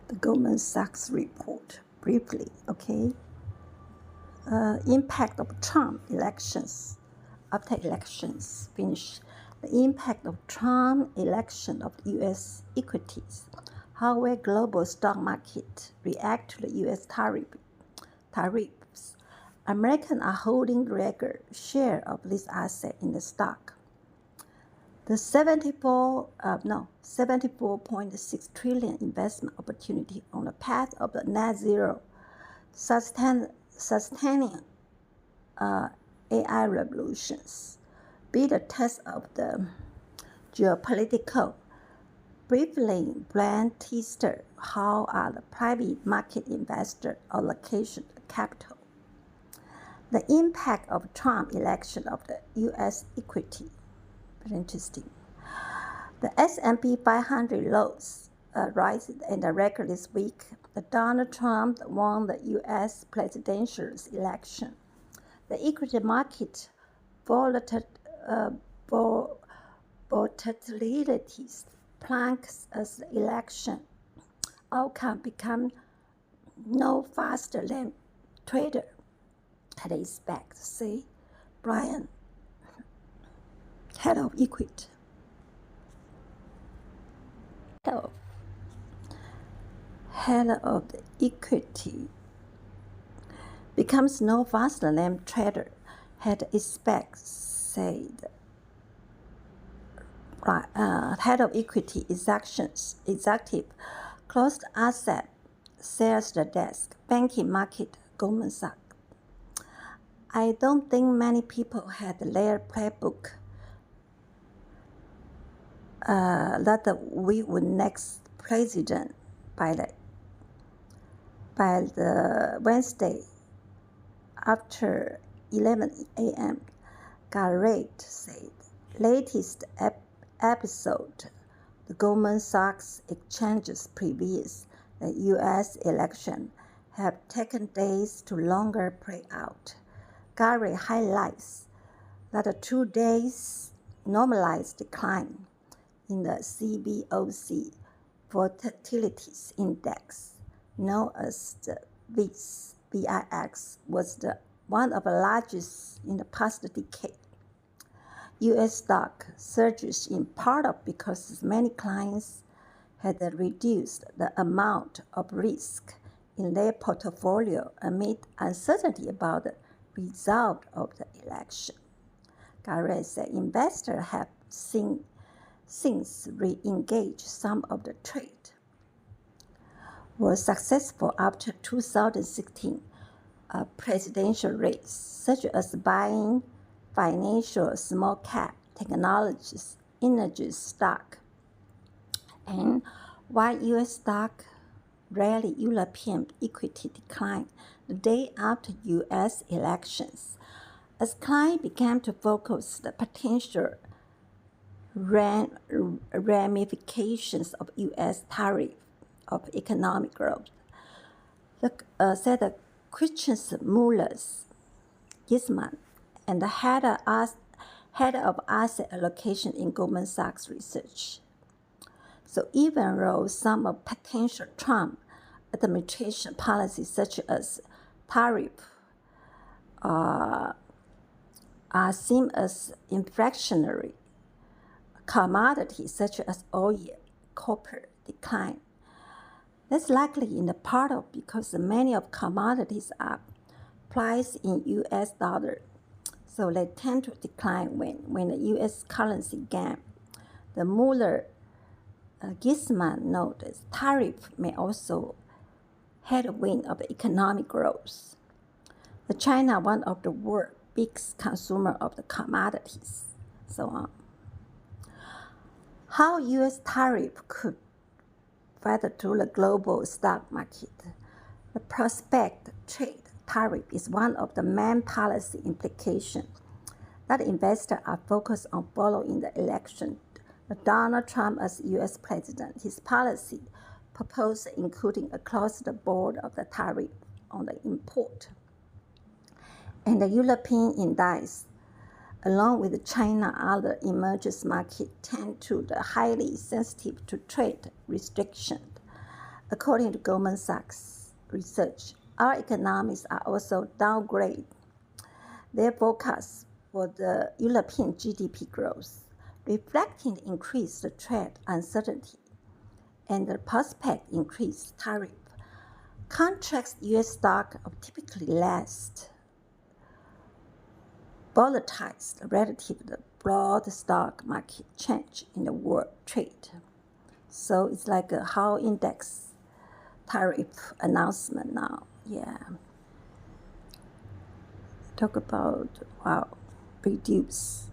the Goldman Sachs report briefly, okay? Impact of Trump elections, after elections finish. The impact of Trump election of U.S. equities. How will global stock market react to the U.S. tariffs? Americans are holding record share of this asset in the stock. The 74.6 trillion investment opportunity on the path of the net zero, sustaining AI revolutions, be the test of the geopolitical. Briefly, Brand Tester, how are the private market investor allocation capital? The impact of Trump election of the U.S. equity. Very interesting. The S&P 500 lows rise in the record this week. The Donald Trump won the U.S. presidential election. The equity market volatilities plunks as the election outcome become no faster than trader had expected. Say, Brian, head of equity. Head of the equity becomes no faster than trader had expected, said. Head of equity executive closed asset sales the desk, banking market, Goldman Sachs. I don't think many people had their playbook that we would next president by the Wednesday after 11 a.m. Garrett said. Latest episode, the Goldman Sachs exchanges previous the U.S. election have taken days to longer play out. Gary highlights that the 2 days normalized decline in the CBOC Volatilities Index, known as the VIX, was one of the largest in the past decade. U.S. stock surges in part because many clients had reduced the amount of risk in their portfolio amid uncertainty about the result of the election. Garrett said investors have since re-engaged some of the trade. Were successful after 2016 presidential race, such as buying financial small cap technologies, energy stock, and while U.S. stock rally, European equity declined the day after U.S. elections, as clients began to focus the potential ramifications of U.S. tariff of economic growth. Said the Christian Muller's Gisman and the head of asset allocation in Goldman Sachs Research. So even though some of potential Trump administration policies such as tariff are seen as inflationary, commodities such as oil, copper decline. That's likely in the part of because many of commodities are priced in U.S. dollar, so they tend to decline when the U.S. currency gain. The Muller Gisman noted tariff may also headwind of economic growth. The China, one of the world's biggest consumer of the commodities, so on. How U.S. tariff could feather through the global stock market. The prospect trade tariff is one of the main policy implications that investors are focused on following the election. Donald Trump as U.S. president, his policy proposed including across the board of the tariff on the import. And the European index, along with China, other emerging markets tend to be highly sensitive to trade restrictions. According to Goldman Sachs research, our economies are also downgraded their forecast for the European GDP growth, reflecting the increased trade uncertainty and the prospect increased tariff. Contracts U.S. stock are typically less volatile relative to the broad stock market change in the world trade. So it's like a how index tariff announcement now. Yeah. Talk about reduce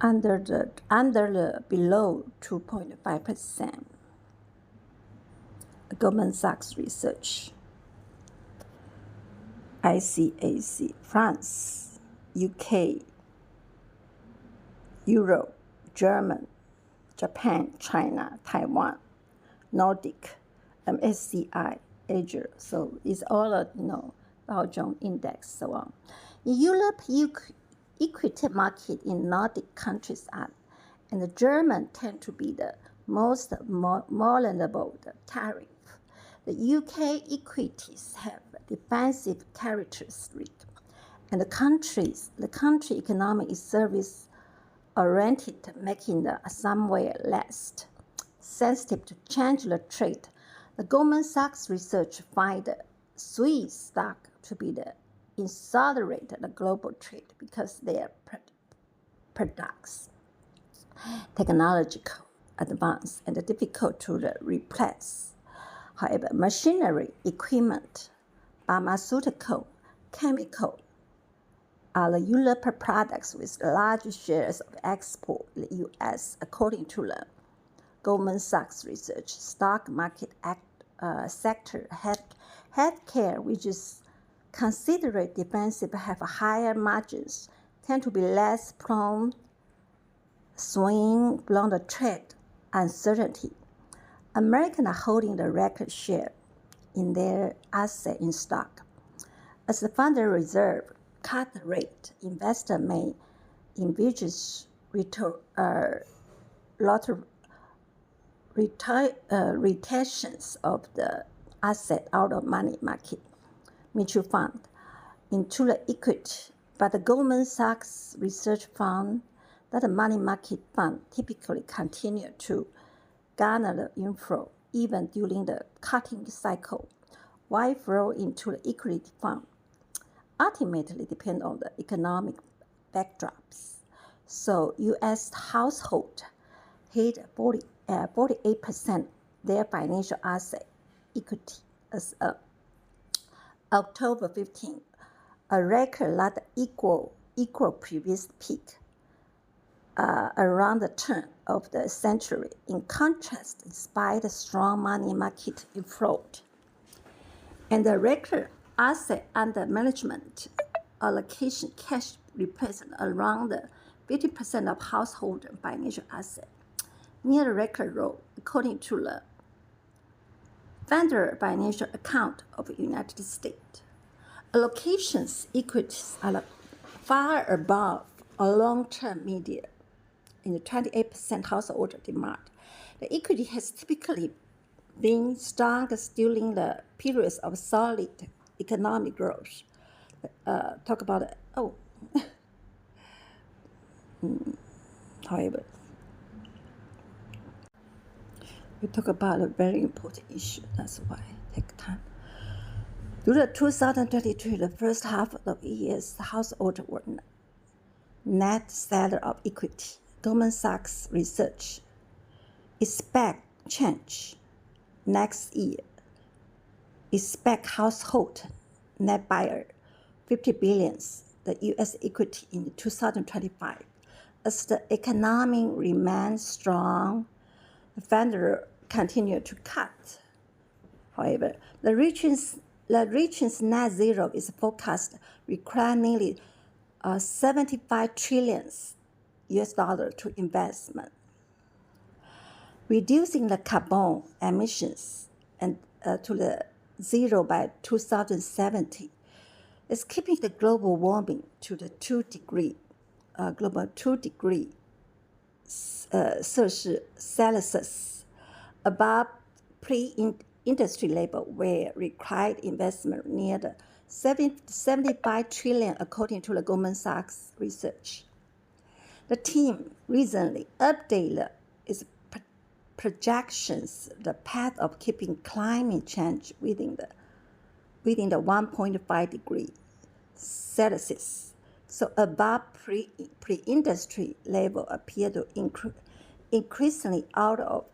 under the below 2.5%. Goldman Sachs research. ICAC, France, UK, Europe, Germany, Japan, China, Taiwan, Nordic, MSCI, Asia. So it's all Dow Jones Index, so on. In Europe, equity market in Nordic countries and the German tend to be the most vulnerable to tariff. The UK equities have defensive characteristics, and the country economy is service-oriented, making the somewhat less sensitive to change the trade. The Goldman Sachs research find the Swiss stock to be the accelerate the global trade because their products technological advance and difficult to replace. However, machinery, equipment, pharmaceutical, chemical are the European products with large shares of export in the U.S. According to the Goldman Sachs research, stock market sector, healthcare, which is considered defensive, have higher margins, tend to be less prone swing beyond the trade uncertainty. Americans are holding the record share in their asset in stock. As the Federal Reserve cut the rate, investors may envisage rotations of the asset out of money market mutual fund into the equity, but the Goldman Sachs research found that the money market fund typically continue to garner the inflow even during the cutting cycle, while flow into the equity fund ultimately depend on the economic backdrops. So U.S. household hit 48% their financial asset equity as of October 15, a record that equal previous peak around the turn of the century. In contrast, despite the strong money market inflow and the record asset under management allocation, cash represents around 50% of household financial assets, near the record low, according to the Federal Financial Account of the United States. Allocations equities are far above a long-term median in the 28% household demand. The equity has typically been strongest during the periods of solid economic growth. Talk about however, we talk about a very important issue. That's why take time. During 2022, the first half of the year's household were net seller of equity. Goldman Sachs research expect change next year. Expect household net buyer 50 billion the U.S. equity in 2025. As the economy remains strong, the Federal continue to cut. However, the region's net zero is forecast require nearly 75 trillion US dollars to investment. Reducing the carbon emissions and to the zero by 2070 is keeping the global warming to the 2 degree Celsius above pre-industry level where required investment near the 75 trillion according to the Goldman Sachs research. The team recently updated its projections, the path of keeping climate change within the 1.5 degree Celsius. So above pre-industry level appear to increasingly out of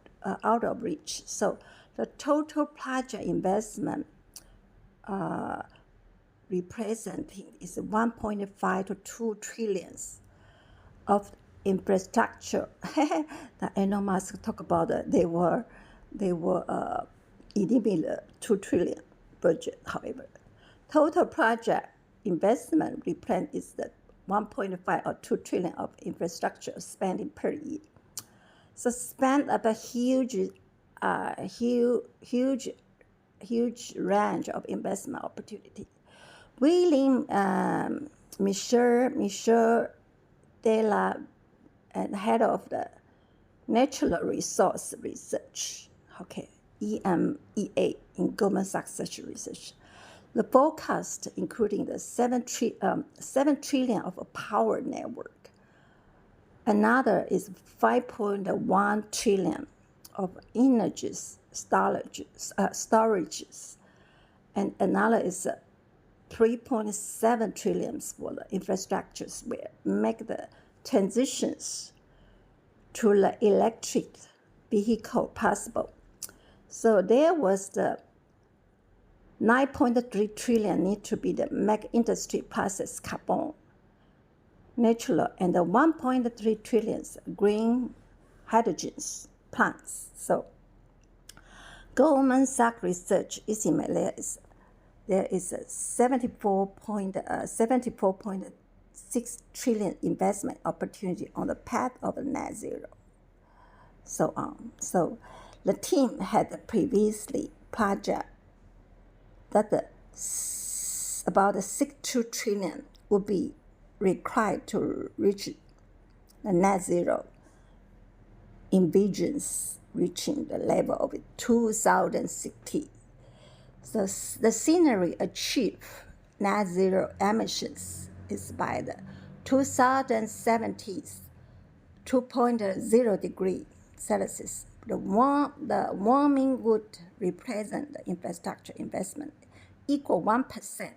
reach. So the total project investment representing is 1.5 to 2 trillions of infrastructure. The Elon Musk talk about they were eliminate 2 trillion budget. However, total project investment represent is the 1.5 or 2 trillion of infrastructure spending per year. So span up a huge range of investment opportunity. William Michel Della, and head of the Natural Resource Research, EMEA in Goldman Sachs Research. The forecast, including the 7 trillion of a power network. Another is 5.1 trillion of energy storages, and another is 3.7 trillion for the infrastructures where make the transitions to the electric vehicle possible. So there was the 9.3 trillion need to be the make industry process carbon natural, and the 1.3 trillion green hydrogens plants. So Goldman Sachs research estimates there is a 74.6 trillion investment opportunity on the path of net zero. So the team had previously projected that about 6 trillion would be required to reach the net zero, envisions reaching the level of 2060. So the scenery achieve net zero emissions is by the 2070s 2.0 degree Celsius. The warming would represent the infrastructure investment equal 1%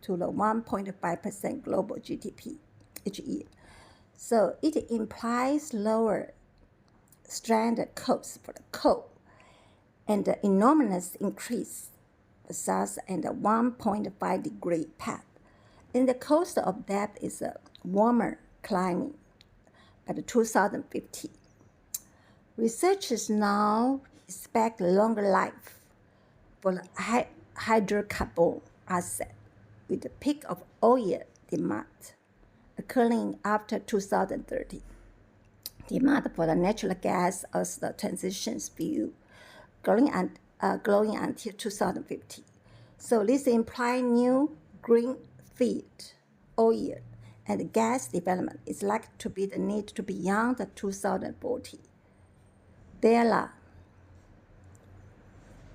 to the 1.5% global GDP each year. So it implies lower stranded costs for the coal and the enormous increase thus and the 1.5 degree path. And the cost of that is a warmer climate by the 2050. Researchers now expect longer life for the hydrocarbon asset with the peak of oil demand occurring after 2030. Demand for the natural gas as the transitions fuel growing until 2050. So this implies new greenfield oil and gas development is likely to be the need to beyond the 2040. Della,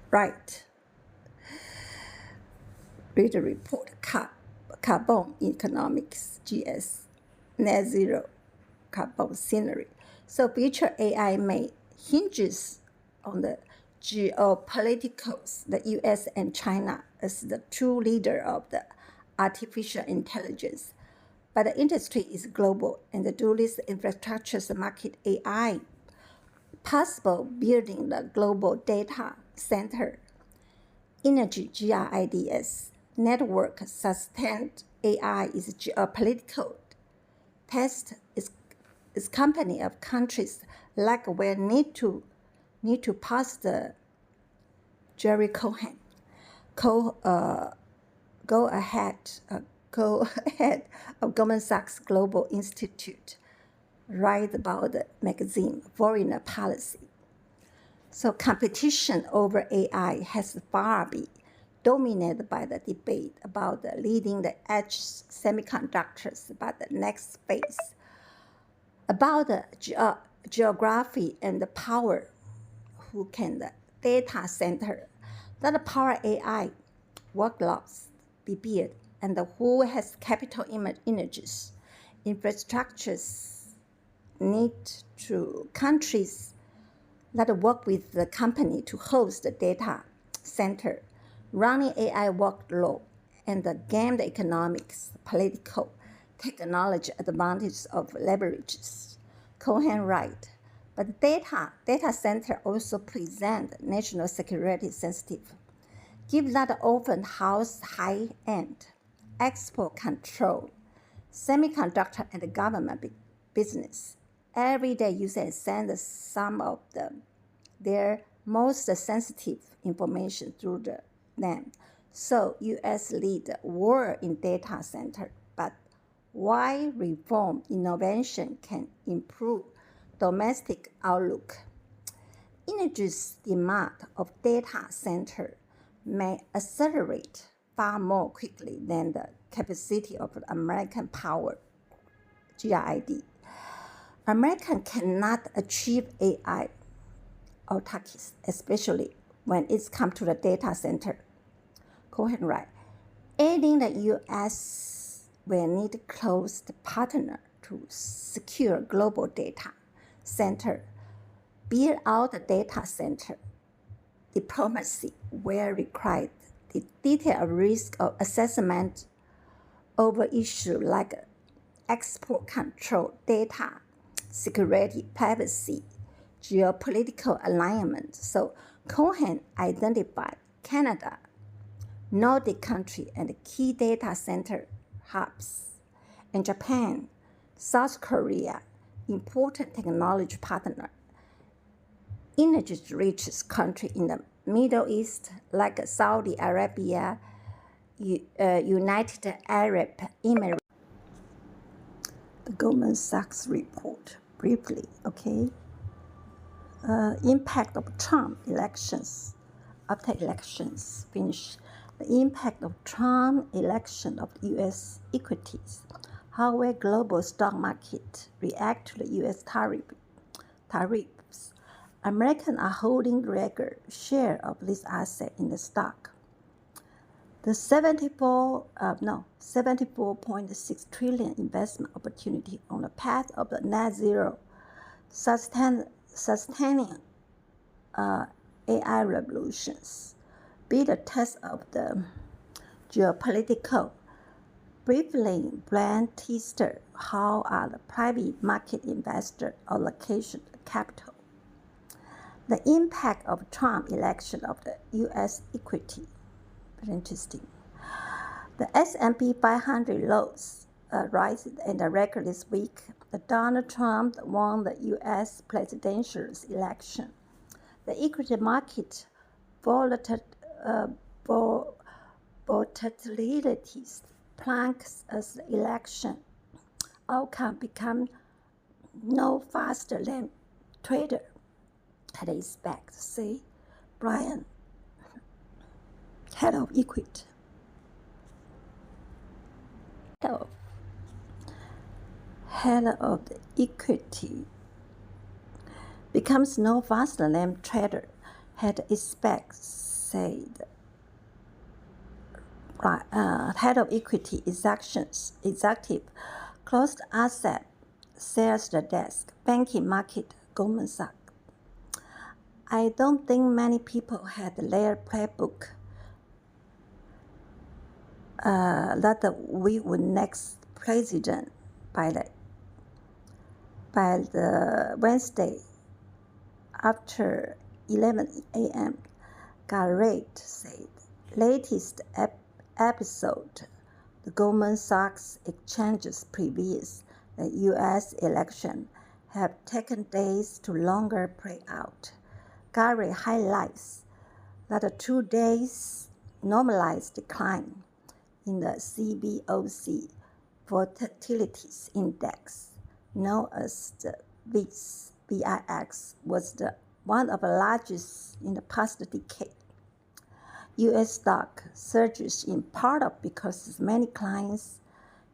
right. Read the report, Carbon Economics, GS, Net Zero Carbon Scenery. So future AI may hinges on the geopoliticals, the US and China as the true leader of the artificial intelligence. But the industry is global, and the dualist infrastructures market AI possible building the global data center, energy GRIDS, network sustained AI is geopolitical. Test is company of countries like where need to pass the Jerry Cohen. Go ahead of Goldman Sachs Global Institute write about the magazine Foreign Policy. So competition over AI has far been dominated by the debate about the leading the edge semiconductors about the next phase, about the geography and the power, who can the data center that power AI workloads be built, and who has capital energies, infrastructures need to countries that work with the company to host the data center, running AI workload, and gain the economics, political, technology advantages of leverages. Cohen right. But data center also present national security sensitive. Given that often house high-end, export control, semiconductor and government business. Every day users send some of their most sensitive information through them. So US lead the world in data center, but why reform innovation can improve domestic outlook? Energy's demand of data center may accelerate far more quickly than the capacity of American power GRID. American cannot achieve AI autarky, especially when it's come to the data center. Cohen right. Adding the U.S. will need close partner to secure global data center, build out the data center. Diplomacy will require the detailed risk of assessment over issues like export control, data security, privacy, geopolitical alignment. So Cohen identified Canada, Nordic country, and key data center hubs, and Japan, South Korea, important technology partner. Energy-rich country in the Middle East like Saudi Arabia, United Arab Emirates. The Goldman Sachs report briefly, okay? Impact of Trump elections after elections finish. The impact of Trump election of U.S. equities. How will global stock market react to the U.S. tariffs? Americans are holding greater share of this asset in the stock. The 74.6 trillion investment opportunity on the path of the net zero, sustaining AI revolutions, be the test of the geopolitical. Briefly, Brand Tester, how are the private market investor allocation of capital? The impact of Trump election of the U.S. equity. Very interesting. The S&P 500 lows rise in the record this week. Donald Trump won the U.S. presidential election. The equity market volatility plunks as the election outcome become no faster than trader had expected. Say, Brian, head of equity. Head of the equity becomes no faster than trader had expected, said. Head of equity executive closed asset sales the desk, banking market, Goldman Sachs. I don't think many people had their playbook that we would next president by the Wednesday after 11 a.m. Garrett said. Latest episode, the Goldman Sachs exchanges previous the U.S. election have taken days to longer play out. Garrett highlights that the 2 days normalized decline in the CBOC Volatilities Index, known as the VIX, was one of the largest in the past decade. U.S. stock surges in part because many clients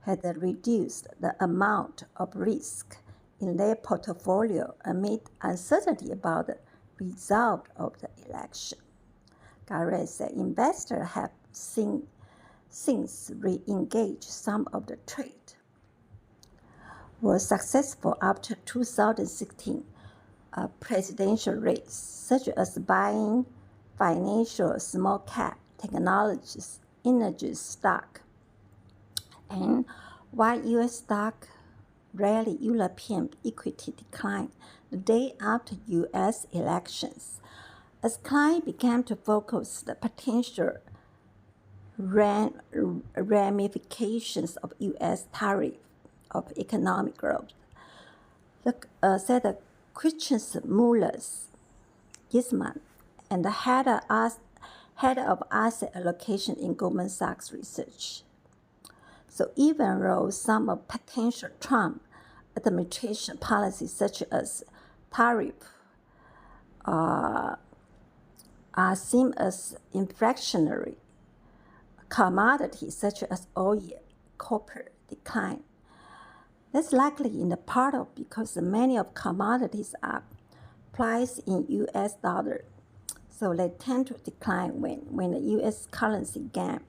had reduced the amount of risk in their portfolio amid uncertainty about the result of the election. Garrett said investors have since re-engaged some of the trade. Were successful after 2016 presidential race, such as buying financial small cap technologies, energy stock. And while U.S. stock rally, European equity declined the day after U.S. elections, as clients began to focus the potential ramifications of U.S. tariff of economic growth. Said the Christian Mullers, Gisman, and the head of asset allocation in Goldman Sachs research. So even though some of potential Trump administration policies such as tariff are seen as inflationary, commodities such as oil, copper decline. That's likely in the part of because many of commodities are priced in U.S. dollar, so they tend to decline when the U.S. currency gain.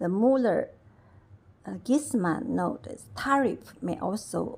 The Muller Gisman notes tariff may also